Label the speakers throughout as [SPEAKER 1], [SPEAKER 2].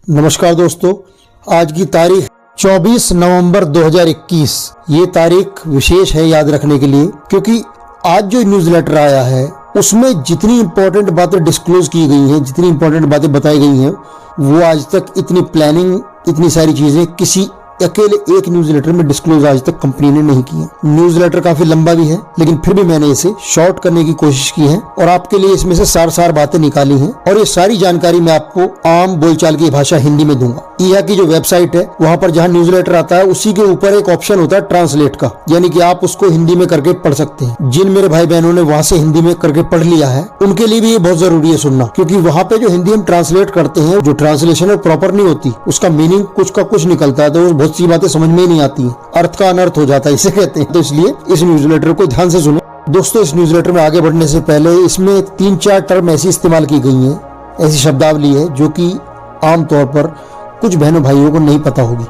[SPEAKER 1] नमस्कार दोस्तों, आज की तारीख 24 नवंबर 2021। ये तारीख विशेष है याद रखने के लिए, क्योंकि आज जो न्यूज़लेटर आया है उसमें जितनी इंपॉर्टेंट बातें डिस्क्लोज की गई हैं, जितनी इंपॉर्टेंट बातें बताई गई हैं, वो आज तक इतनी प्लानिंग, इतनी सारी चीजें किसी अकेले एक न्यूज़लेटर में डिस्क्लोज आज तक कंपनी ने नहीं की है। न्यूज़लेटर काफी लंबा भी है, लेकिन फिर भी मैंने इसे शॉर्ट करने की कोशिश की है और आपके लिए इसमें से सार बातें निकाली हैं। और ये सारी जानकारी मैं आपको आम बोलचाल की भाषा हिंदी में दूंगा। ईहा की जो वेबसाइट है, वहाँ पर जहाँ न्यूज़लेटर आता है उसी के ऊपर एक ऑप्शन होता है ट्रांसलेट का, यानी कि आप उसको हिंदी में करके पढ़ सकते हैं। जिन मेरे भाई बहनों ने वहाँ से हिंदी में करके पढ़ लिया है, उनके लिए भी ये बहुत जरूरी है सुनना, क्योंकि वहाँ पे जो हिंदी हम ट्रांसलेट करते हैं, जो ट्रांसलेशन है प्रॉपर नहीं होती, उसका मीनिंग कुछ का कुछ निकलता है, तो बहुत सी बातें समझ में ही नहीं आती है, अर्थ का अनर्थ हो जाता है, इसे कहते हैं। तो इसलिए इस न्यूज़लेटर को ध्यान से सुने दोस्तों। इस न्यूज़लेटर में आगे बढ़ने से पहले इसमें 3-4 टर्म ऐसी इस्तेमाल की गई हैं, ऐसी शब्दावली है जो कि आमतौर पर कुछ बहनों भाइयों को नहीं पता होगी।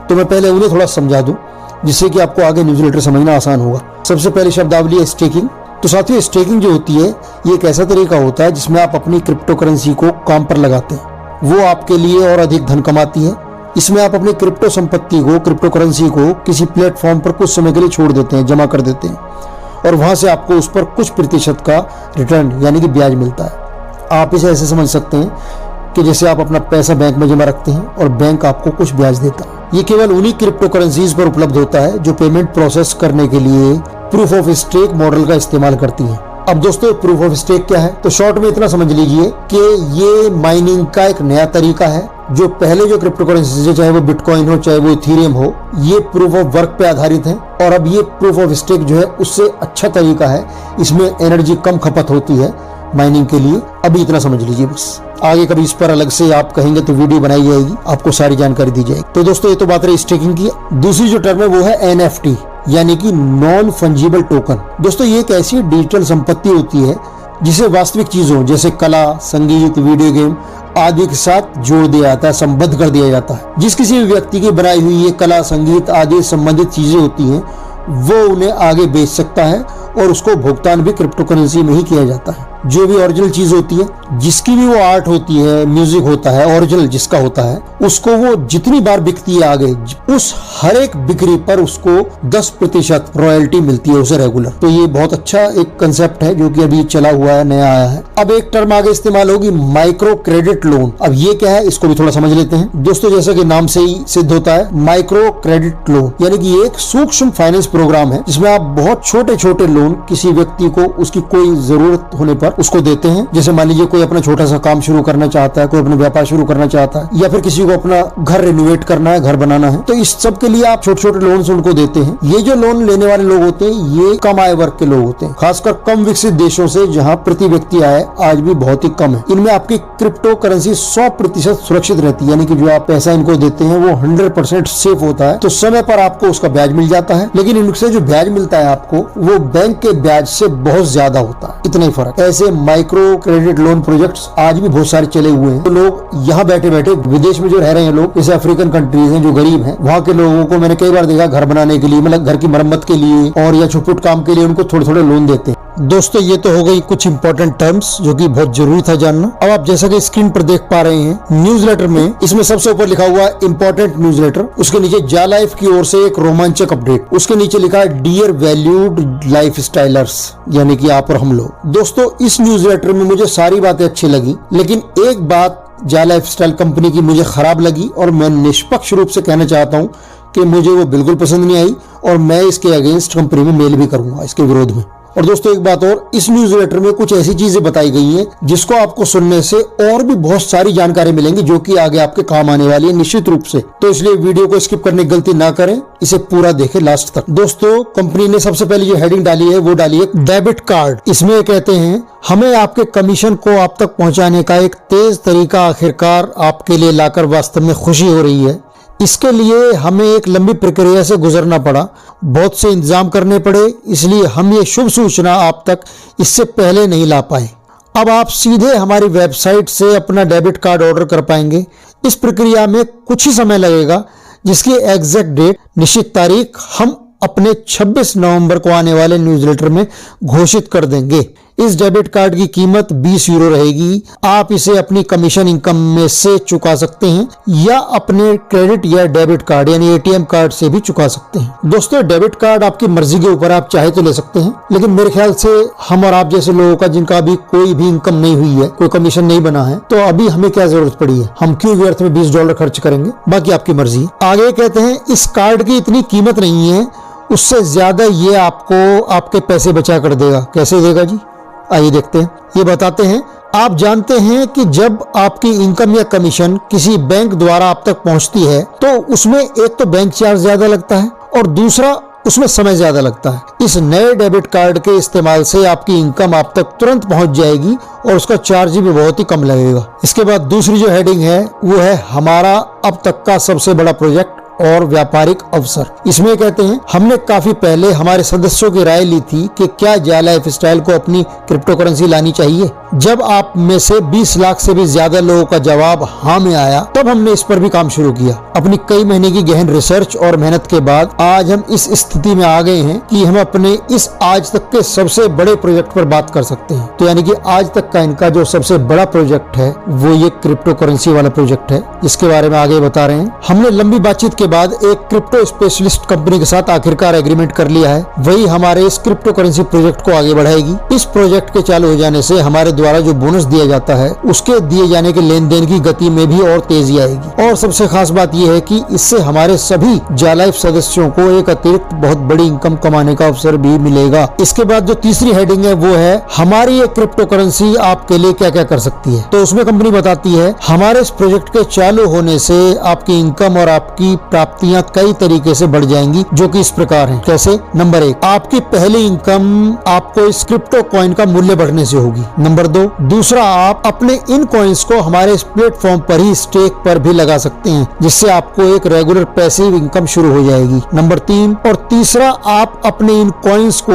[SPEAKER 1] तो मैं पहले उन्हें थोड़ा समझा दूं, जिससे कि आपको आगे न्यूज़लेटर समझना आसान होगा। सबसे पहली शब्दावली है स्टेकिंग। तो साथियों, स्टेकिंग जो होती है, ये एक ऐसा तरीका होता है जिसमें आप अपनी क्रिप्टो करेंसी को काम पर लगाते हैं। वो आपके लिए और अधिक धन कमाती है। इसमें आप अपनी क्रिप्टो संपत्ति को, क्रिप्टो करेंसी को किसी प्लेटफॉर्म पर कुछ समय के लिए छोड़ देते हैं, जमा कर देते हैं, और वहां से आपको उस पर कुछ प्रतिशत का रिटर्न यानी कि ब्याज मिलता है। आप इसे ऐसे समझ सकते हैं कि जैसे आप अपना पैसा बैंक में जमा रखते हैं और बैंक आपको कुछ ब्याज देता है। ये केवल उन्हीं क्रिप्टो करेंसीज पर उपलब्ध होता है जो पेमेंट प्रोसेस करने के लिए प्रूफ ऑफ स्टेक मॉडल का इस्तेमाल करती है। अब दोस्तों, प्रूफ ऑफ स्टेक क्या है? तो शॉर्ट में इतना समझ लीजिए कि ये माइनिंग का एक नया तरीका है। जो पहले जो क्रिप्टो करेंसी है, चाहे वो बिटकॉइन हो, चाहे वो इथेरियम हो, ये प्रूफ ऑफ वर्क पे आधारित है। और अब ये प्रूफ ऑफ स्टेक जो है उससे अच्छा तरीका है। इसमें एनर्जी कम खपत होती है माइनिंग के लिए। अभी इतना समझ लीजिए बस। आगे कभी इस पर अलग से आप कहेंगे तो वीडियो बनाई जाएगी, आपको सारी जानकारी दी जाएगी। तो दोस्तों, ये तो बात रही स्टेकिंग की। दूसरी जो टर्म है वो है NFT, यानी कि नॉन फंजिबल टोकन। दोस्तों, ये एक ऐसी डिजिटल संपत्ति होती है जिसे वास्तविक चीजों जैसे कला, संगीत, वीडियो गेम आदि के साथ जोड़ दिया जाता है, संबद्ध कर दिया जाता है। जिस किसी भी व्यक्ति की बनाई हुई ये कला, संगीत आदि संबंधित चीजें होती हैं, वो उन्हें आगे बेच सकता है और उसको भुगतान भी क्रिप्टो करेंसी में ही किया जाता है। जो भी ओरिजिनल चीज होती है, जिसकी भी वो आर्ट होती है, म्यूजिक होता है, ओरिजिनल जिसका होता है, उसको वो जितनी बार बिकती है आगे, उस हर एक बिक्री पर उसको 10% रॉयल्टी मिलती है उसे रेगुलर। तो ये बहुत अच्छा एक कंसेप्ट है जो कि अभी चला हुआ है, नया आया है। अब एक टर्म आगे इस्तेमाल होगी, माइक्रो क्रेडिट लोन। अब ये क्या है, इसको भी थोड़ा समझ लेते हैं दोस्तों। जैसा कि नाम से ही सिद्ध होता है, माइक्रो क्रेडिट लोन यानी कि एक सूक्ष्म फाइनेंस प्रोग्राम है जिसमें आप बहुत छोटे छोटे लोन किसी व्यक्ति को उसकी कोई जरूरत होने पर उसको देते हैं। जैसे मान लीजिए कोई अपना छोटा सा काम शुरू करना चाहता है, कोई अपना व्यापार शुरू करना चाहता है, या फिर किसी को अपना घर रिनोवेट करना है, घर बनाना है, तो इस सब के लिए आप छोटे छोटे लोन्स उनको देते हैं। ये जो लोन लेने वाले लोग होते हैं, ये कम आय वर्ग के लोग होते हैं, खासकर कम विकसित देशों से, जहाँ प्रति व्यक्ति आय आज भी बहुत ही कम है। इनमें आपकी क्रिप्टो करेंसी 100% सुरक्षित रहती है, यानी कि जो आप पैसा इनको देते हैं वो 100% सेफ होता है। तो समय पर आपको उसका ब्याज मिल जाता है, लेकिन इनसे जो ब्याज मिलता है आपको, वो बैंक के ब्याज से बहुत ज्यादा होता है। इतना ही फर्क। ऐसे माइक्रो क्रेडिट लोन प्रोजेक्ट्स आज भी बहुत सारे चले हुए हैं। तो लोग यहाँ बैठे बैठे विदेश में जो रह रहे हैं लोग, जैसे अफ्रीकन कंट्रीज हैं जो गरीब हैं, वहाँ के लोगों को मैंने कई बार देखा घर बनाने के लिए, मतलब घर की मरम्मत के लिए और या छुटपुट काम के लिए उनको थोड़े थोड़े लोन देते हैं। दोस्तों, ये तो हो गई कुछ इंपॉर्टेंट टर्म्स जो कि बहुत जरूरी था जानना। अब आप जैसा कि स्क्रीन पर देख पा रहे हैं, न्यूज़लेटर में इसमें सबसे ऊपर लिखा हुआ है इंपॉर्टेंट न्यूज़लेटर। उसके नीचे जा लाइफ की ओर से एक रोमांचक अपडेट। उसके नीचे लिखा है डियर वैल्यूड लाइफ स्टाइलर्स, यानी कि आप और हम लोग। दोस्तों, इस न्यूज़लेटर में मुझे सारी बातें अच्छी लगी, लेकिन एक बात जा लाइफ स्टाइल कंपनी की मुझे खराब लगी और मैं निष्पक्ष रूप से कहना चाहता हूँ कि मुझे वो बिल्कुल पसंद नहीं आई और मैं इसके अगेंस्ट कंपनी में मेल भी करूंगा, इसके विरोध में। और दोस्तों, एक बात और, इस न्यूज़लेटर में कुछ ऐसी चीजें बताई गई हैं जिसको आपको सुनने से और भी बहुत सारी जानकारी मिलेंगी जो कि आगे आपके काम आने वाली है निश्चित रूप से। तो इसलिए वीडियो को स्किप करने की गलती ना करें, इसे पूरा देखें लास्ट तक। दोस्तों, कंपनी ने सबसे पहले जो हेडिंग डाली है वो डाली है डेबिट कार्ड। इसमें कहते हैं, हमें आपके कमीशन को आप तक पहुंचाने का एक तेज तरीका आखिरकार आपके लिए लाकर वास्तव में खुशी हो रही है। इसके लिए हमें एक लंबी प्रक्रिया से गुजरना पड़ा, बहुत से इंतजाम करने पड़े, इसलिए हम ये शुभ सूचना आप तक इससे पहले नहीं ला पाए। अब आप सीधे हमारी वेबसाइट से अपना डेबिट कार्ड ऑर्डर कर पाएंगे। इस प्रक्रिया में कुछ ही समय लगेगा, जिसकी एग्जैक्ट डेट, निश्चित तारीख हम अपने 26 नवंबर को आने वाले न्यूज़लेटर में घोषित कर देंगे। इस डेबिट कार्ड की कीमत 20 यूरो रहेगी। आप इसे अपनी कमीशन इनकम में से चुका सकते हैं या अपने क्रेडिट या डेबिट कार्ड यानी एटीएम कार्ड से भी चुका सकते हैं। दोस्तों, डेबिट कार्ड आपकी मर्जी के ऊपर, आप चाहे तो ले सकते हैं, लेकिन मेरे ख्याल से हम और आप जैसे लोगों का जिनका अभी कोई भी इनकम नहीं हुई है, कोई कमीशन नहीं बना है, तो अभी हमें क्या जरूरत पड़ी है, हम क्यों व्यर्थ में $20 खर्च करेंगे। बाकी आपकी मर्जी है। आगे कहते हैं इस कार्ड की इतनी कीमत नहीं है, उससे ज्यादा ये आपको आपके पैसे बचा कर देगा। कैसे देगा जी, आइए देखते हैं। ये बताते हैं, आप जानते हैं कि जब आपकी इनकम या कमीशन किसी बैंक द्वारा आप तक पहुंचती है तो उसमें एक तो बैंक चार्ज ज्यादा लगता है और दूसरा उसमें समय ज्यादा लगता है। इस नए डेबिट कार्ड के इस्तेमाल से आपकी इनकम आप तक तुरंत पहुंच जाएगी और उसका चार्ज भी बहुत ही कम लगेगा। इसके बाद दूसरी जो हेडिंग है वो है हमारा अब तक का सबसे बड़ा प्रोजेक्ट और व्यापारिक अवसर। इसमें कहते हैं हमने काफी पहले हमारे सदस्यों की राय ली थी कि क्या जा लाइफ स्टाइल को अपनी क्रिप्टो करेंसी लानी चाहिए। जब आप में से 20 लाख से भी ज्यादा लोगों का जवाब हाँ में आया तब हमने इस पर भी काम शुरू किया। अपनी कई महीने की गहन रिसर्च और मेहनत के बाद आज हम इस स्थिति में आ गए हैं कि हम अपने इस आज तक के सबसे बड़े प्रोजेक्ट पर बात कर सकते हैं। तो यानी कि आज तक का इनका जो सबसे बड़ा प्रोजेक्ट है वो ये क्रिप्टो करेंसी वाला प्रोजेक्ट है, जिसके बारे में आगे बता रहे हैं। हमने लंबी बातचीत के बाद एक क्रिप्टो स्पेशलिस्ट कंपनी के साथ आखिरकार एग्रीमेंट कर लिया है। वही हमारे इस क्रिप्टो करेंसी प्रोजेक्ट को आगे बढ़ाएगी। इस प्रोजेक्ट के चालू हो जाने से हमारे द्वारा जो बोनस दिया जाता है उसके दिए जाने के लेन देन की गति में भी और तेजी आएगी। और सबसे खास बात यह है कि इससे हमारे सभी जा लाइफ सदस्यों को एक अतिरिक्त बहुत बड़ी इनकम कमाने का अवसर भी मिलेगा। इसके बाद जो तीसरी हेडिंग है वो है हमारी ये क्रिप्टो करेंसी आपके लिए क्या क्या कर सकती है। तो उसमें कंपनी बताती है हमारे इस प्रोजेक्ट के चालू होने से आपकी इनकम और आपकी प्राप्तियां कई तरीके से बढ़ जाएंगी, जो कि इस प्रकार हैं। कैसे? नंबर 1, आपकी पहली इनकम आपको इस क्रिप्टो कॉइन का मूल्य बढ़ने से होगी। नंबर 2, दूसरा आप अपने इन कॉइन्स को हमारे इस प्लेटफॉर्म पर ही स्टेक पर भी लगा सकते हैं, जिससे आपको एक रेगुलर पैसिव इनकम शुरू हो जाएगी। नंबर 3 और तीसरा, आप अपने इन कॉइन्स को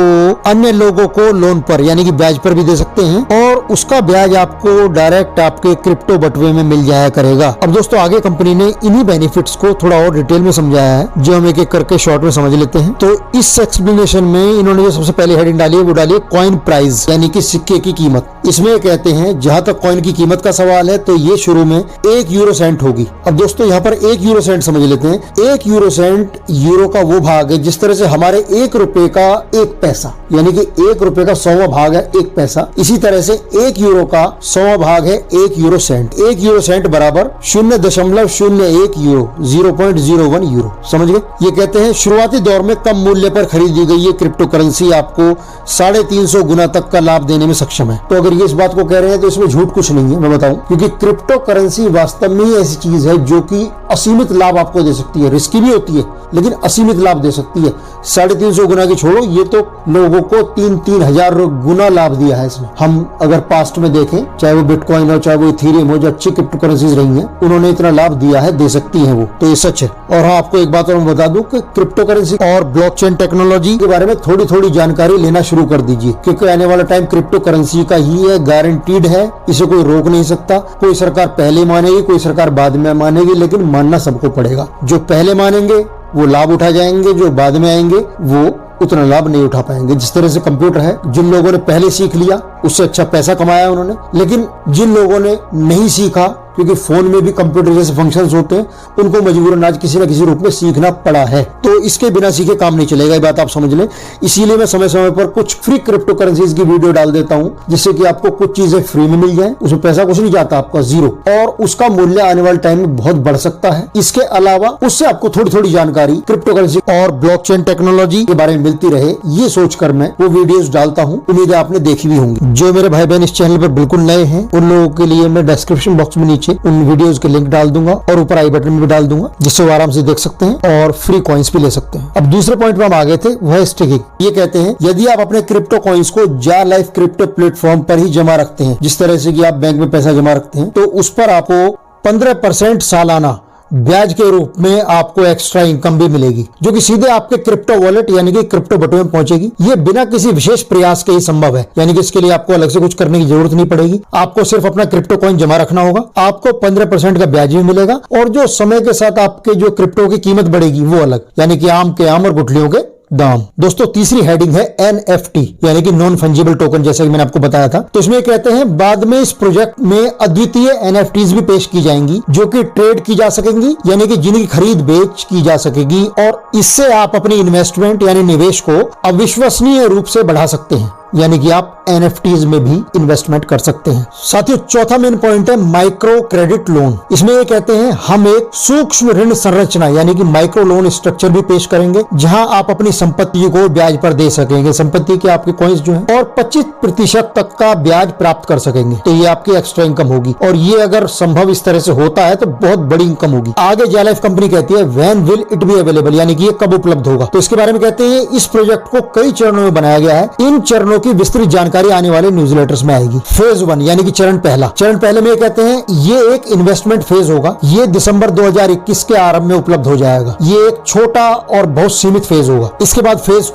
[SPEAKER 1] अन्य लोगों को लोन पर यानी कि ब्याज पर भी दे सकते हैं और उसका ब्याज आपको डायरेक्ट आपके क्रिप्टो बटुए में मिल जाया करेगा। अब दोस्तों आगे कंपनी ने इन्हीं बेनिफिट्स को थोड़ा और डिटेल में समझाया है, जो हम एक एक करके शॉर्ट में समझ लेते हैं। तो इस एक्सप्लेनेशन में इन्होंने जो सबसे पहले हेडिंग डाली है वो डाली है कॉइन प्राइस यानी कि सिक्के की कीमत। इसमें कहते हैं जहां तक कॉइन की कीमत का सवाल है तो ये शुरू में 1 यूरो सेंट होगी। अब दोस्तों यहाँ पर 1 यूरो सेंट समझ लेते हैं। 1 यूरो सेंट यूरो का वो भाग है जिस तरह से हमारे 1 रुपए का 1 पैसा यानी कि 1 रुपए का 100वां भाग है 1 पैसा, इसी तरह से 1 यूरो का 100वां भाग है 1 यूरो सेंट। 1 यूरो सेंट बराबर 0.01 यूरो, 0.01 यूरो। समझ गए? ये कहते हैं शुरुआती दौर में कम मूल्य पर खरीदी गई ये क्रिप्टो करेंसी आपको 350 गुना तक का लाभ देने में सक्षम है। तो अगर ये इस बात को कह रहे हैं तो इसमें झूठ कुछ नहीं है, मैं बताऊं, क्योंकि क्रिप्टो करेंसी वास्तव में ही ऐसी चीज है जो कि असीमित लाभ आपको दे सकती है। रिस्की भी होती है लेकिन असीमित लाभ दे सकती है। 350 गुना की छोड़ो, ये तो लोगों को 3-3 हजार गुना लाभ दिया है इसने। हम अगर पास्ट में देखें, चाहे वो बिटकॉइन हो चाहे वो इथेरियम हो, जो अच्छी क्रिप्टो करेंसीज रही हैं, उन्होंने इतना लाभ दिया है, दे सकती है वो, तो ये सच है। और हाँ, आपको एक बात और बता दूं कि क्रिप्टो करेंसी और ब्लॉकचेन टेक्नोलॉजी के बारे में थोड़ी थोड़ी जानकारी लेना शुरू कर दीजिए, क्योंकि आने वाला टाइम क्रिप्टो करेंसी का ही है, गारंटीड है, इसे कोई रोक नहीं सकता। कोई सरकार पहले मानेगी, कोई सरकार बाद में मानेगी, लेकिन मानना सबको पड़ेगा। जो पहले मानेंगे वो लाभ उठा जाएंगे, जो बाद में आएंगे वो उतना लाभ नहीं उठा पाएंगे। जिस तरह से कंप्यूटर है, जिन लोगों ने पहले सीख लिया उससे अच्छा पैसा कमाया उन्होंने, लेकिन जिन लोगों ने नहीं सीखा, क्योंकि फोन में भी कंप्यूटर जैसे फंक्शंस होते हैं, उनको मजबूरन आज किसी न किसी रूप में सीखना पड़ा है। तो इसके बिना सीखे काम नहीं चलेगा, ये बात आप समझ लें। इसीलिए मैं समय समय पर कुछ फ्री क्रिप्टो करेंसीज की वीडियो डाल देता हूं, जिससे कि आपको कुछ चीजें फ्री में मिल जाए, उसमें पैसा कुछ नहीं जाता आपका, 0, और उसका मूल्य आने वाले टाइम में बहुत बढ़ सकता है। इसके अलावा उससे आपको थोड़ी थोड़ी जानकारी क्रिप्टो करेंसी और ब्लॉकचेन टेक्नोलॉजी के बारे में मिलती रहे, ये सोचकर मैं वो वीडियोस डालता हूं। उम्मीद है आपने देखी भी होंगी। जो मेरे भाई बहन इस चैनल पर बिल्कुल नए हैं, उन लोगों के लिए मैं डिस्क्रिप्शन बॉक्स में नीचे उन वीडियोस के लिंक डाल दूंगा और ऊपर आई बटन में भी डाल दूंगा, जिससे वो आराम से देख सकते हैं और फ्री कॉइन्स भी ले सकते हैं। अब दूसरे पॉइंट पे हम आ गए थे, वह है स्टेकिंग। ये कहते हैं यदि आप अपने क्रिप्टो कॉइन्स को जा लाइफ क्रिप्टो प्लेटफॉर्म पर ही जमा रखते हैं, जिस तरह से कि आप बैंक में पैसा जमा रखते हैं, तो उस पर आपको 15% सालाना ब्याज के रूप में आपको एक्स्ट्रा इनकम भी मिलेगी, जो कि सीधे आपके क्रिप्टो वॉलेट यानी कि क्रिप्टो बटुए में पहुंचेगी। ये बिना किसी विशेष प्रयास के ही संभव है, यानी कि इसके लिए आपको अलग से कुछ करने की जरूरत नहीं पड़ेगी। आपको सिर्फ अपना क्रिप्टो कॉइन जमा रखना होगा, आपको 15% का ब्याज भी मिलेगा, और जो समय के साथ आपके जो क्रिप्टो की कीमत बढ़ेगी वो अलग, यानी कि आम के आम और गुठलियों के दाम। दोस्तों तीसरी हेडिंग है NFT यानी कि नॉन फंजिबल टोकन, जैसा कि मैंने आपको बताया था। तो इसमें कहते हैं बाद में इस प्रोजेक्ट में अद्वितीय NFTs भी पेश की जाएंगी जो कि ट्रेड की जा सकेंगी, यानी कि जिनकी खरीद बेच की जा सकेगी, और इससे आप अपनी इन्वेस्टमेंट यानी निवेश को अविश्वसनीय रूप से बढ़ा सकते हैं, यानी कि आप NFTs में भी इन्वेस्टमेंट कर सकते हैं। साथियों चौथा मेन पॉइंट है माइक्रो क्रेडिट लोन। इसमें ये कहते हैं हम एक सूक्ष्म ऋण संरचना यानी कि माइक्रो लोन स्ट्रक्चर भी पेश करेंगे, जहां आप अपनी संपत्ति को ब्याज पर दे सकेंगे, संपत्ति के आपके कॉइन्स जो हैं, और 25% तक का ब्याज प्राप्त कर सकेंगे। तो ये आपकी एक्स्ट्रा इनकम होगी, और ये अगर संभव इस तरह से होता है तो बहुत बड़ी इनकम होगी। आगे जालाइफ कंपनी कहती है when will it be available, यानी कि ये कब उपलब्ध होगा। तो इसके बारे में कहते हैं इस प्रोजेक्ट को कई चरणों में बनाया गया है, इन चरणों की विस्तृत जानकारी आने वाले न्यूज़लेटर्स में आएगी। फेज 1 यानी कि चरण पहले में कहते हैं ये एक इन्वेस्टमेंट फेज होगा, ये दिसंबर 2021 के आरंभ में उपलब्ध हो जाएगा। ये एक छोटा और बहुत सीमित फेज होगा। इसके बाद फेज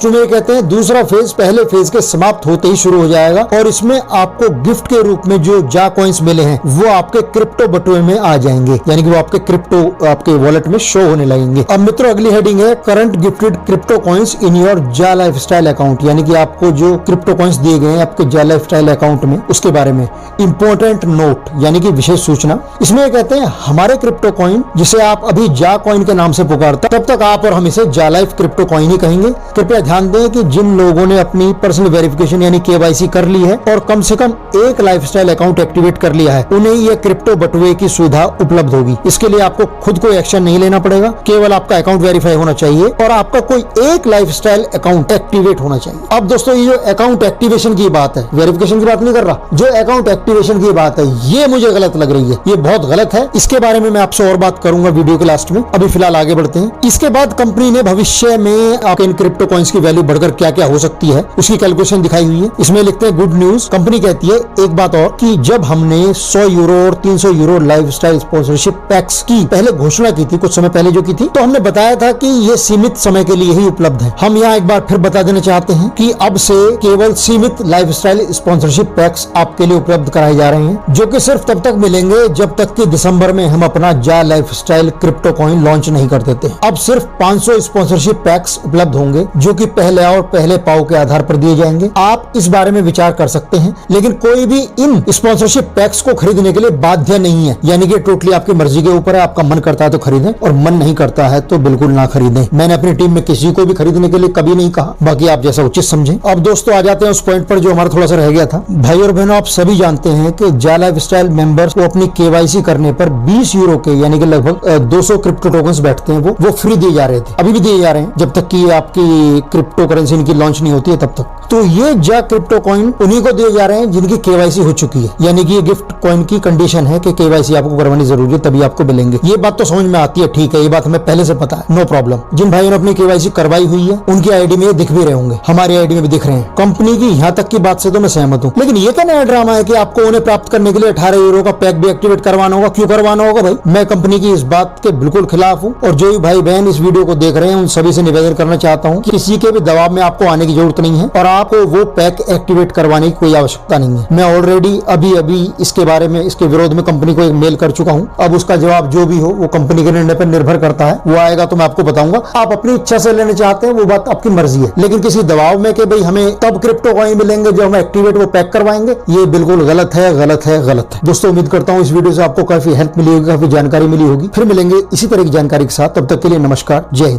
[SPEAKER 1] 2 में कहते हैं दूसरा फेज पहले फेज के समाप्त होते ही शुरू हो जाएगा, और इसमें आपको गिफ्ट के रूप में जो जा कॉइन्स मिले हैं वो आपके क्रिप्टो बटुए में आ जाएंगे, यानी कि वो आपके क्रिप्टो आपके वॉलेट में शो होने लगेंगे। अब मित्रों अगली हेडिंग है current gifted crypto coins in your जा लाइफस्टाइल अकाउंट, यानी कि आपको जो क्रिप्टो कॉइन्स दिए गए हैं आपके जा लाइफस्टाइल अकाउंट में, उसके बारे में इंपॉर्टेंट नोट यानी कि विशेष सूचना। इसमें कहते हैं हमारे क्रिप्टो कॉइन जिसे आप अभी जा कॉइन के नाम से पुकारते हैं, तब तक आप और हम इसे जा लाइफ क्रिप्टो कॉइन ही कहेंगे। कृपया ध्यान दें कि जिन लोगों ने अपनी पर्सनल वेरिफिकेशन यानी KYC कर ली है और कम से कम एक लाइफस्टाइल अकाउंट एक्टिवेट कर लिया है, उन्हें यह क्रिप्टो बटुए की सुविधा उपलब्ध होगी। इसके लिए आपको खुद कोई एक्शन नहीं लेना पड़ेगा, केवल आपका अकाउंट वेरीफाई होना चाहिए और आपका कोई एक लाइफस्टाइल अकाउंट एक्टिवेट होना चाहिए। अब दोस्तों ये जो अकाउंट एक्टिवेशन की बात है, वेरिफिकेशन की बात नहीं कर रहा, जो अकाउंट एक्टिवेशन की बात है ये मुझे गलत लग रही है, ये बहुत गलत है। इसके बारे में मैं आपसे और बात करूंगा वीडियो के लास्ट में। अभी फिलहाल आगे बढ़ते हैं। इसके बाद कंपनी ने भविष्य में आपके इन क्रिप्टो कॉइन्स की वैल्यू बढ़कर क्या क्या हो सकती है उसकी कैलकुलेशन दिखाई हुई है। इसमें लिखते हैं गुड न्यूज। कंपनी कहती है एक बात और कि जब हमने 100 यूरो और 300 यूरो लाइफस्टाइल स्पॉन्सरशिप पैक्स की पहले घोषणा की थी, कुछ समय पहले जो की थी, तो हमने बताया था कि ये सीमित समय के लिए ही उपलब्ध है। हम यहाँ एक बार फिर बता देना चाहते हैं कि अब से केवल सीमित लाइफस्टाइल स्पॉन्सरशिप पैक्स आपके लिए उपलब्ध कराए जा रहे हैं, जो कि सिर्फ तब तक मिलेंगे जब तक कि दिसंबर में हम अपना जा लाइफस्टाइल क्रिप्टो कॉइन लॉन्च नहीं कर देते। अब सिर्फ 500 स्पॉन्सरशिप पैक्स उपलब्ध होंगे जो कि पहले और पहले पाव के आधार पर दिए जाएंगे। आप इस बारे में विचार कर सकते हैं, लेकिन कोई भी इन स्पॉन्सरशिप पैक्स को खरीदने के लिए बाध्य नहीं है, यानी कि टोटली आपकी मर्जी के ऊपर है। आपका मन करता है तो खरीदें और मन नहीं करता है तो बिल्कुल ना खरीदें। मैंने अपनी टीम में किसी को भी खरीदने के लिए कभी नहीं कहा, बाकी आप जैसा उचित समझें। अब दोस्तों आ जाते हैं उस पॉइंट पर जो हमारा थोड़ा सा रह गया था। भाई और बहनों आप सभी जानते हैं कि जा लाइफस्टाइल मेंबर्स को अपनी KYC करने पर 20 यूरो के यानी कि लगभग 200 क्रिप्टो टोकन्स बैठते हैं, वो फ्री दिए जा रहे थे, अभी भी दिए जा रहे हैं जब तक कि आपकी क्रिप्टो करेंसी इनकी लॉन्च नहीं होती है तब तक। तो ये जा क्रिप्टो कॉइन उन्हीं को दिए जा रहे हैं जिनकी KYC हो चुकी है, यानी कि ये गिफ्ट कॉइन की कंडीशन है कि KYC आपको करवानी जरूरी है तभी आपको मिलेंगे। ये बात तो समझ में आती है, ठीक है, ये बात हमें पहले से पता है, नो प्रॉब्लम। जिन भाइयों ने अपनी KYC करवाई हुई है उनकी ID में ये दिख भी रहे होंगे, हमारी ID में भी दिख रहे हैं। कंपनी की यहाँ तक की बात से तो मैं सहमत हूँ, लेकिन ये क्या नया ड्रामा है कि आपको उन्हें प्राप्त करने के लिए 18 यूरो का पैक भी एक्टिवेट करवाना होगा। क्यों करवाना होगा भाई? मैं कंपनी की इस बात के बिल्कुल खिलाफ हूँ, और जो भी भाई बहन इस वीडियो को देख रहे हैं उन सभी से निवेदन करना चाहता हूँ कि किसी के भी दबाव में आपको आने की जरूरत नहीं है और आपको वो पैक एक्टिवेट करवाने की कोई आवश्यकता नहीं है। मैं ऑलरेडी अभी इसके बारे में, इसके विरोध में कंपनी को एक मेल कर चुका हूँ। अब उसका जवाब जो भी हो वो कंपनी के निर्णय पर निर्भर करता है, वो आएगा तो मैं आपको बताऊंगा। आप अपनी इच्छा से लेने चाहते हैं वो बात आपकी मर्जी है, लेकिन किसी दबाव में कि भाई हमें तब क्रिप्टो कॉइन मिलेंगे जो हम एक्टिवेट वो पैक करवाएंगे, ये बिल्कुल गलत है, गलत है, गलत है। दोस्तों उम्मीद करता हूँ इस वीडियो से आपको काफी हेल्प मिली होगी, काफी जानकारी मिली होगी। फिर मिलेंगे इसी तरह की जानकारी के साथ, तब तक के लिए नमस्कार, जय हिंद।